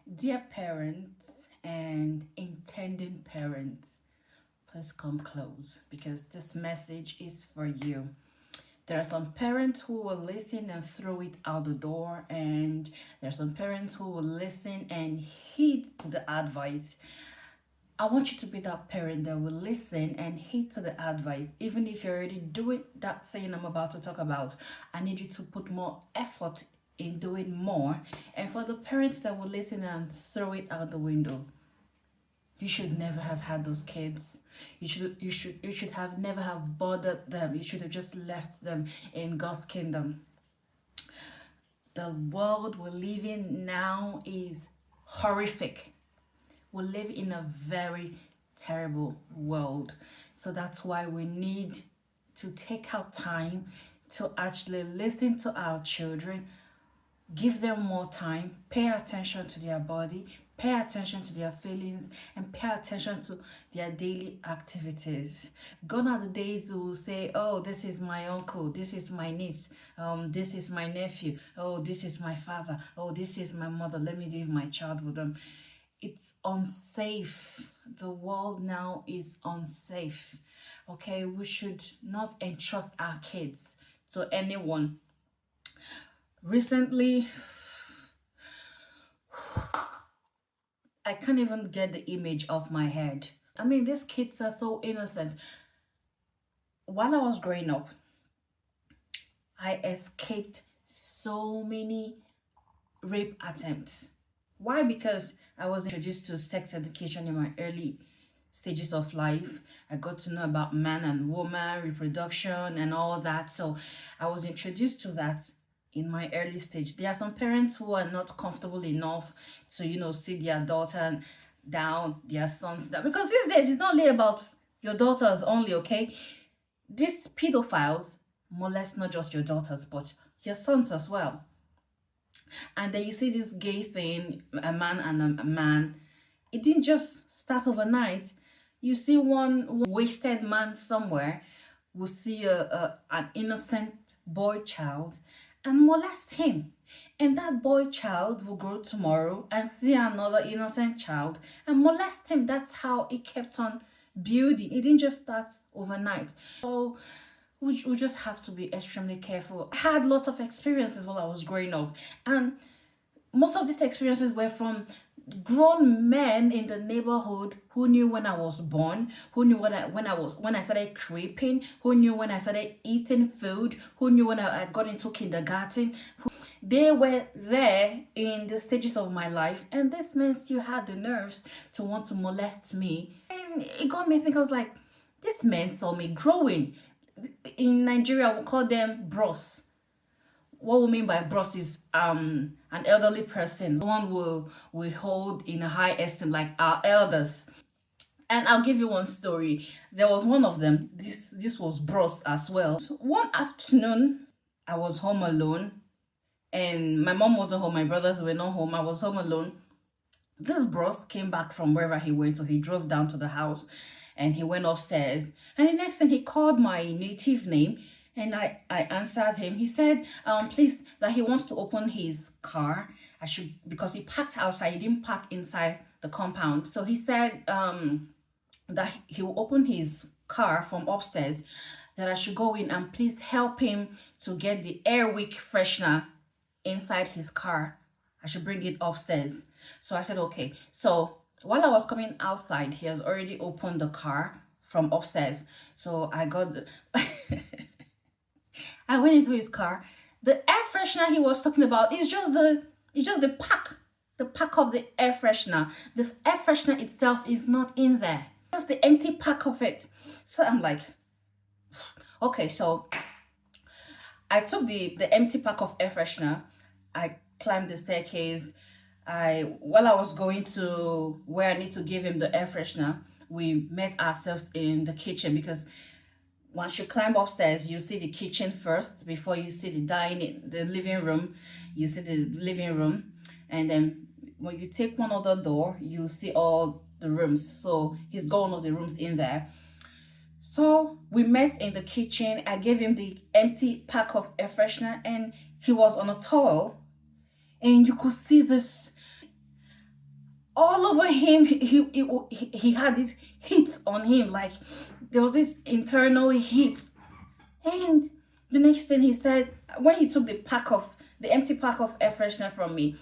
Dear parents and intending parents, please come close because this message is for you. There are some parents who will listen and throw it out the door, and there are some parents who will listen and heed to the advice. I want you to be that parent that will listen and heed to the advice, even if you're already doing that thing I'm about to talk about. I need you to put more effort in doing more. And for the parents that will listen and throw it out the window, you should never have had those kids. You should have never have bothered them. You should have just left them in God's kingdom. The world we live in now is horrific. We live in a very terrible world. So that's why we need to take our time to actually listen to our children, give them more time, pay attention to their body, pay attention to their feelings, and pay attention to their daily activities. Gone are the days who will say, oh, this is my uncle, this is my niece, this is my nephew, oh, this is my father, oh, this is my mother, let me leave my child with them. It's unsafe. The world now is unsafe. Okay, we should not entrust our kids to anyone. Recently, I can't even get the image off my head. I mean, these kids are so innocent. While I was growing up, I escaped so many rape attempts. Why? Because I was introduced to sex education in my early stages of life. I got to know about man and woman, reproduction, and all that. So I was introduced to that in my early stage. There are some parents who are not comfortable enough to, see their daughter down, their sons down. Because these days, it's not only about your daughters only, okay? These pedophiles molest not just your daughters, but your sons as well. And then you see this gay thing, a man and a man. It didn't just start overnight. You see one wasted man somewhere will see an innocent boy child and molest him. And that boy child will grow tomorrow and see another innocent child and molest him. That's how it kept on building. It didn't just start overnight. So we just have to be extremely careful. I had lots of experiences while I was growing up, and most of these experiences were from grown men in the neighborhood who knew when I was born, who knew when I started creeping, who knew when I started eating food, who knew when I got into kindergarten. They were there in the stages of my life, and this man still had the nerves to want to molest me. And it got me thinking, I was like, this man saw me growing. In Nigeria, we call them bros. What we mean by bros is an elderly person, someone we hold in a high esteem, like our elders. And I'll give you one story. There was one of them. This was bros as well. So one afternoon, I was home alone, and my mom wasn't home. My brothers were not home. I was home alone. This bros came back from wherever he went, so he drove down to the house and he went upstairs. And the next thing, he called my native name, and I answered him. He said, please, that he wants to open his car. I should, because he parked outside, he didn't park inside the compound. So he said that he will open his car from upstairs, that I should go in and please help him to get the Airwick freshener inside his car. I should bring it upstairs. So I said, okay. So while I was coming outside, he has already opened the car from upstairs. So I got I went into his car. The air freshener he was talking about is just the pack of the air freshener. The air freshener itself is not in there. Just the empty pack of it. So I'm like, okay, so I took the empty pack of air freshener. I climbed the staircase. While I was going to where I need to give him the air freshener, we met ourselves in the kitchen, because once you climb upstairs, you see the kitchen first before you see the living room. You see the living room, and then when you take one other door, you see all the rooms. So he's got one of the rooms in there. So we met in the kitchen. I gave him the empty pack of air freshener, and he was on a towel, and you could see this. all over him. He had this heat on him, like there was this internal heat. And the next thing he said, when he took the empty pack of air freshener from me,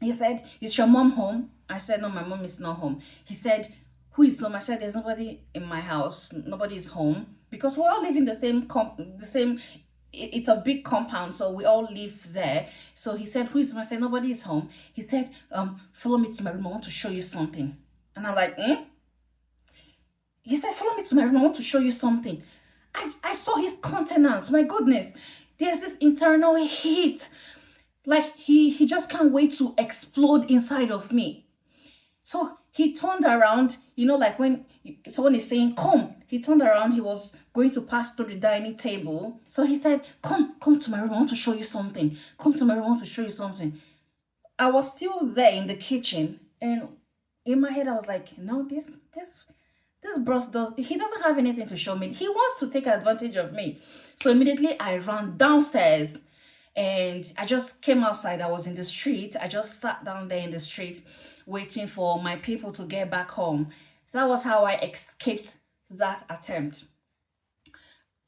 he said, "Is your mom home?" I said, "No, my mom is not home." He said, "Who is home?" I said, "There's nobody in my house. Nobody is home because we all live in the same the same. It's a big compound, so we all live there." So he said, "Who is home?" I said, "Nobody is home." He said, "Follow me to my room. I want to show you something." And I'm like, "Hmm?" He said, "Follow me to my room. I want to show you something." I saw his countenance. My goodness, there's this internal heat. Like he just can't wait to explode inside of me. So he turned around, like when someone is saying, "Come," he turned around, he was going to pass through the dining table. So he said, come to my room, I want to show you something. Come to my room, I want to show you something. I was still there in the kitchen, and in my head, I was like, no, this bros he doesn't have anything to show me. He wants to take advantage of me. So immediately I ran downstairs and I just came outside. I was in the street. I just sat down there in the street waiting for my people to get back home. That was how I escaped that attempt.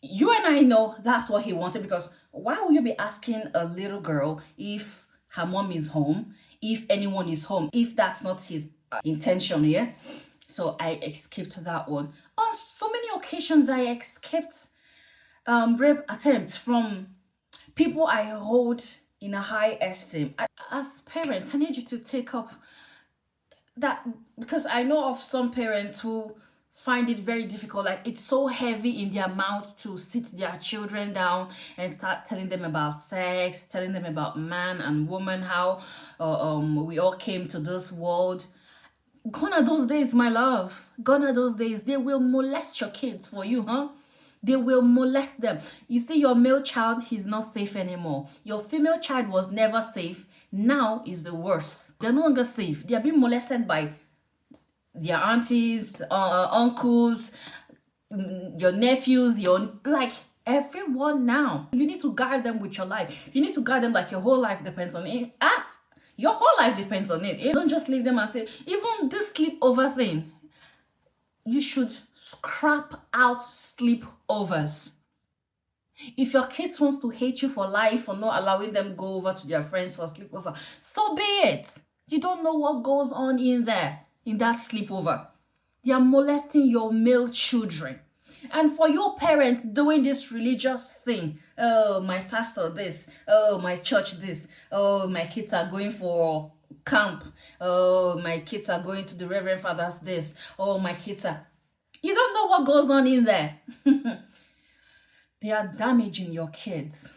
You and I know that's what he wanted, because why would you be asking a little girl if her mom is home, if anyone is home, if that's not his intention, yeah? So I escaped that one. On so many occasions, I escaped rape attempts from people I hold in a high esteem. As parents, I need you to take up that, because I know of some parents who find it very difficult. Like, it's so heavy in their mouth to sit their children down and start telling them about sex, telling them about man and woman, how we all came to this world. Gone are those days, my love. Gone are those days. They will molest your kids for you, huh? They will molest them. You see, your male child, he's not safe anymore. Your female child was never safe. Now is the worst. They're no longer safe. They are being molested by their aunties, uncles, your nephews, like everyone now. You need to guard them with your life. You need to guard them like your whole life depends on it. Your whole life depends on it. You don't just leave them and say, even this sleepover thing, you should scrap out sleepovers. If your kids wants to hate you for life for not allowing them go over to their friends for sleepover, so be it. You don't know what goes on in there, in that sleepover. They are molesting your male children. And for your parents doing this religious thing, oh, my pastor this, oh, my church this, oh, my kids are going for camp, oh, my kids are going to the Reverend Father's this, oh, my kids are... You don't know what goes on in there. They are damaging your kids.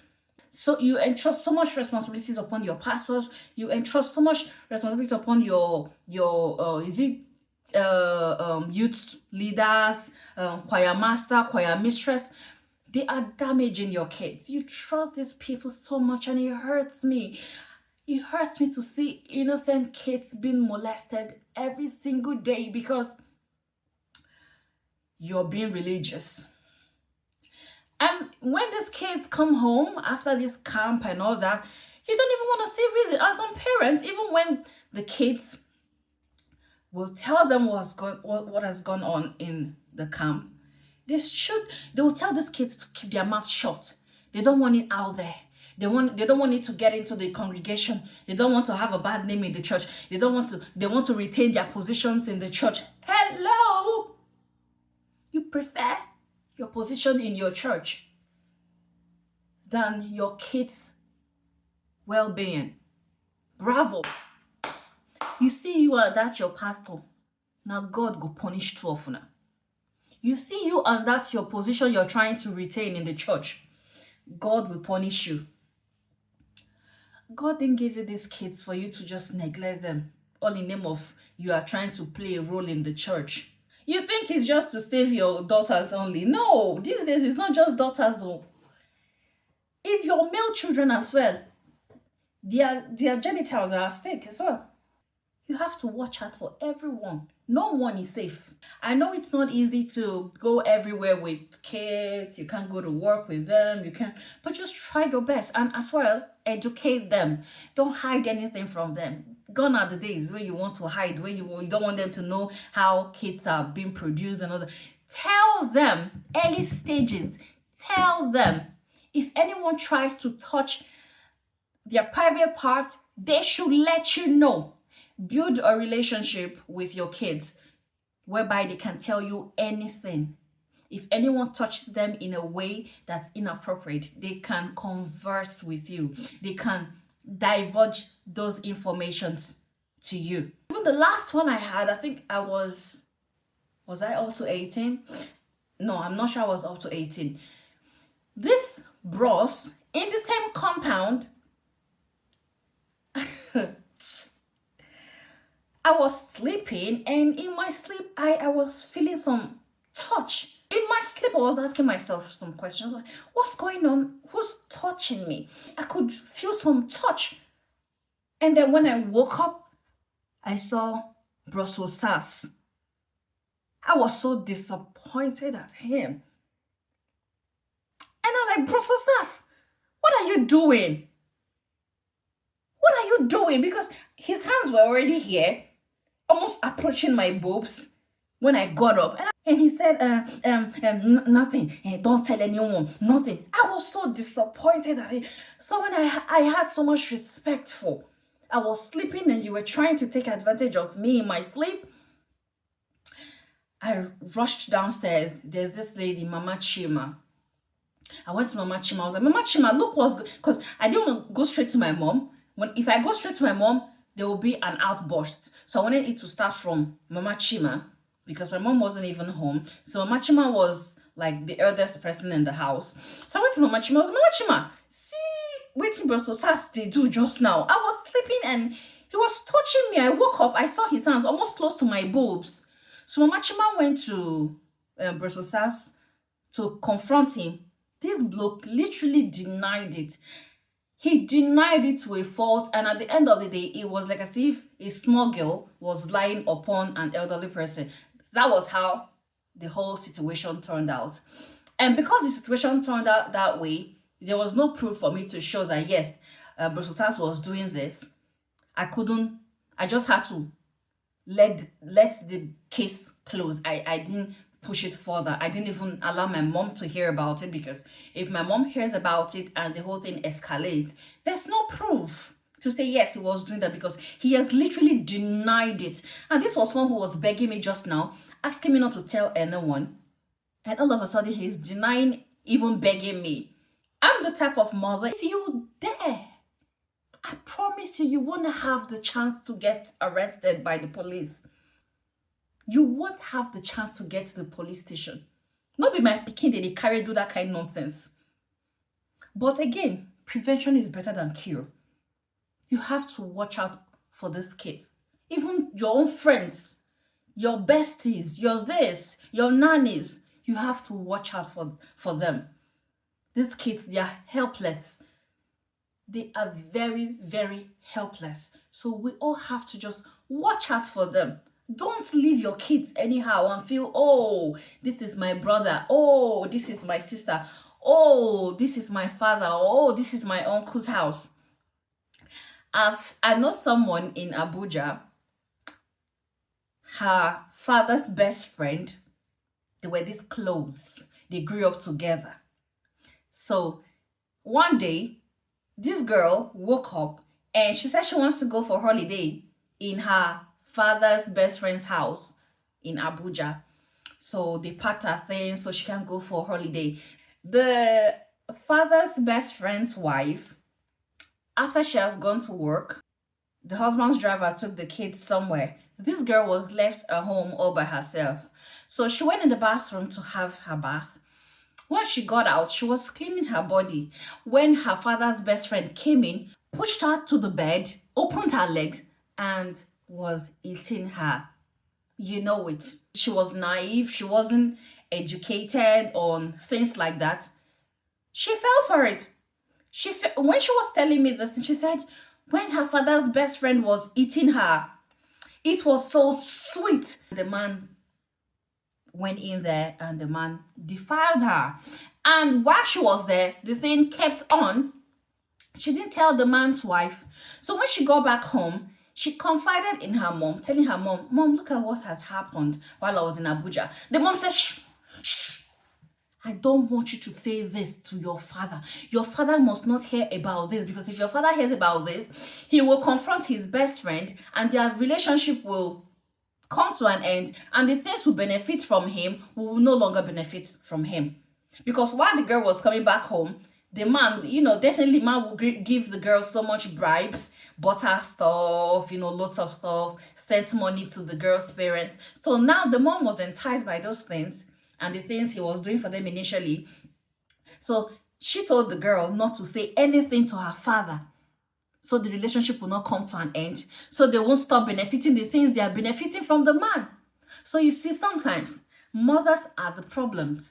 So you entrust so much responsibilities upon your pastors. You entrust so much responsibilities upon your youth leaders, choir master, choir mistress. They are damaging your kids. You trust these people so much, and it hurts me. It hurts me to see innocent kids being molested every single day because you're being religious. And when these kids come home after this camp and all that, you don't even want to see reason. As some parents, even when the kids will tell them what has gone on in the camp, they will tell these kids to keep their mouth shut. They don't want it out there. They don't want it to get into the congregation. They don't want to have a bad name in the church. They want to retain their positions in the church. Hello! You prefer your position in your church than your kids' well-being. Bravo. You see, you are that your pastor. Now God go punish two of you. You see, you and that your position you're trying to retain in the church. God will punish you. God didn't give you these kids for you to just neglect them, all in the name of you are trying to play a role in the church. You think it's just to save your daughters only. No, these days it's not just daughters. If your male children as well, their genitals are at stake as well. You have to watch out for everyone. No one is safe. I know it's not easy to go everywhere with kids. You can't go to work with them. But just try your best. And as well, educate them. Don't hide anything from them. Gone are the days when you want to hide, when you don't want them to know how kids are being produced and all that. Tell them, early stages, tell them. If anyone tries to touch their private part, they should let you know. Build a relationship with your kids whereby they can tell you anything. If anyone touches them in a way that's inappropriate, they can converse with you. They can divulge those informations to you. Even the last one I had, I think was I up to 18? No, I'm not sure I was up to 18. This bros in the same compound, I was sleeping, and in my sleep, I was feeling some touch. In my sleep, I was asking myself some questions like, what's going on? Who's touching me? I could feel some touch. And then when I woke up, I saw Brussels Sass. I was so disappointed at him. And I'm like, Brussels Sass, what are you doing? What are you doing? Because his hands were already here, almost approaching my boobs when I got up. And he said, nothing, don't tell anyone, nothing. I was so disappointed at it. Someone I had so much respect for. I was sleeping and you were trying to take advantage of me in my sleep. I rushed downstairs. There's this lady, Mama Chima. I went to Mama Chima. I was like, Mama Chima, look what's good. Because I didn't want to go straight to my mom. If I go straight to my mom, there will be an outburst. So I wanted it to start from Mama Chima because my mom wasn't even home. So Mama Chima was like the eldest person in the house. So I went to Mama Chima. I was like, Mama Chima, see waiting Brussels Sass they do just now. I was sleeping and he was touching me. I woke up. I saw his hands almost close to my boobs. So Mama Chima went to Brussels Sass to confront him. This bloke literally denied it. He denied it to a fault, and at the end of the day, it was like as if a small girl was lying upon an elderly person. That was how the whole situation turned out. And because the situation turned out that way, there was no proof for me to show that, yes, Brussels Sass was doing this. I just had to let the case close. I didn't push it further. I didn't even allow my mom to hear about it, because if my mom hears about it and the whole thing escalates, there's no proof to say yes, he was doing that, because he has literally denied it. And this was one who was begging me just now, asking me not to tell anyone, and all of a sudden he's denying even begging me. I'm the type of mother, if you dare, I promise you, you won't have the chance to get arrested by the police. You won't have the chance to get to the police station. Not be my pikin they carry do that kind of nonsense. But again, prevention is better than cure. You have to watch out for these kids. Even your own friends, your besties, your nannies, you have to watch out for them. These kids, they are helpless. They are very, very helpless. So we all have to just watch out for them. Don't leave your kids anyhow and feel, oh, this is my brother. Oh, this is my sister. Oh, this is my father. Oh, this is my uncle's house. I know someone in Abuja, her father's best friend, they were this close. They grew up together. So one day, this girl woke up and she said she wants to go for holiday in her father's best friend's house in Abuja. So they packed her things so she can go for holiday. The father's best friend's wife, after she has gone to work, the husband's driver took the kids somewhere. This girl was left at home all by herself. So she went in the bathroom to have her bath. When she got out, she was cleaning her body when her father's best friend came in, pushed her to the bed, opened her legs, and was eating her. You know it. She was naive. She wasn't educated on things like that. She fell for it. When she was telling me this, she said when her father's best friend was eating her, it was so sweet. The man went in there and the man defiled her. And while she was there, the thing kept on. She didn't tell the man's wife. So when she got back home, She confided in her mom, telling her mom, Mom, look at what has happened while I was in Abuja. The mom said, shh, shh. I don't want you to say this to your father. Your father must not hear about this, because if your father hears about this, he will confront his best friend and their relationship will come to an end, and the things who benefit from him will no longer benefit from him. Because while the girl was coming back home, the man, definitely man will give the girl so much bribes, butter stuff, lots of stuff, sent money to the girl's parents. So now the mom was enticed by those things and the things he was doing for them initially. So she told the girl not to say anything to her father, so the relationship will not come to an end, so they won't stop benefiting the things they are benefiting from the man. So you see, sometimes mothers are the problems.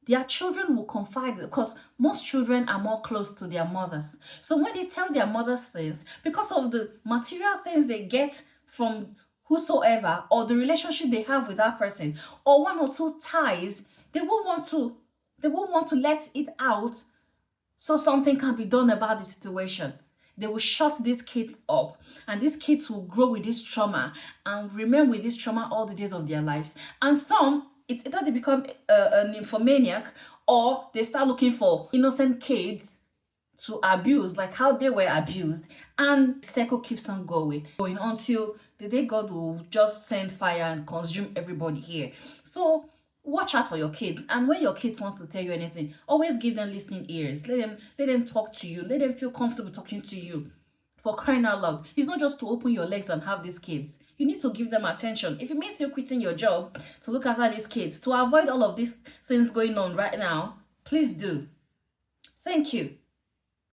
Their children will confide, because most children are more close to their mothers. So when they tell their mothers things, because of the material things they get from whosoever, or the relationship they have with that person, or one or two ties, they won't want to let it out, so something can be done about the situation. They will shut these kids up, and these kids will grow with this trauma and remain with this trauma all the days of their lives. And some, it's either they become a nymphomaniac, or they start looking for innocent kids to abuse, like how they were abused, and the cycle keeps on going until the day God will just send fire and consume everybody here. So watch out for your kids, and when your kids wants to tell you anything, always give them listening ears. Let them talk to you. Let them feel comfortable talking to you. For crying out loud, it's not just to open your legs and have these kids. You need to give them attention. If it means you're quitting your job to look after these kids, to avoid all of these things going on right now, please do. Thank you.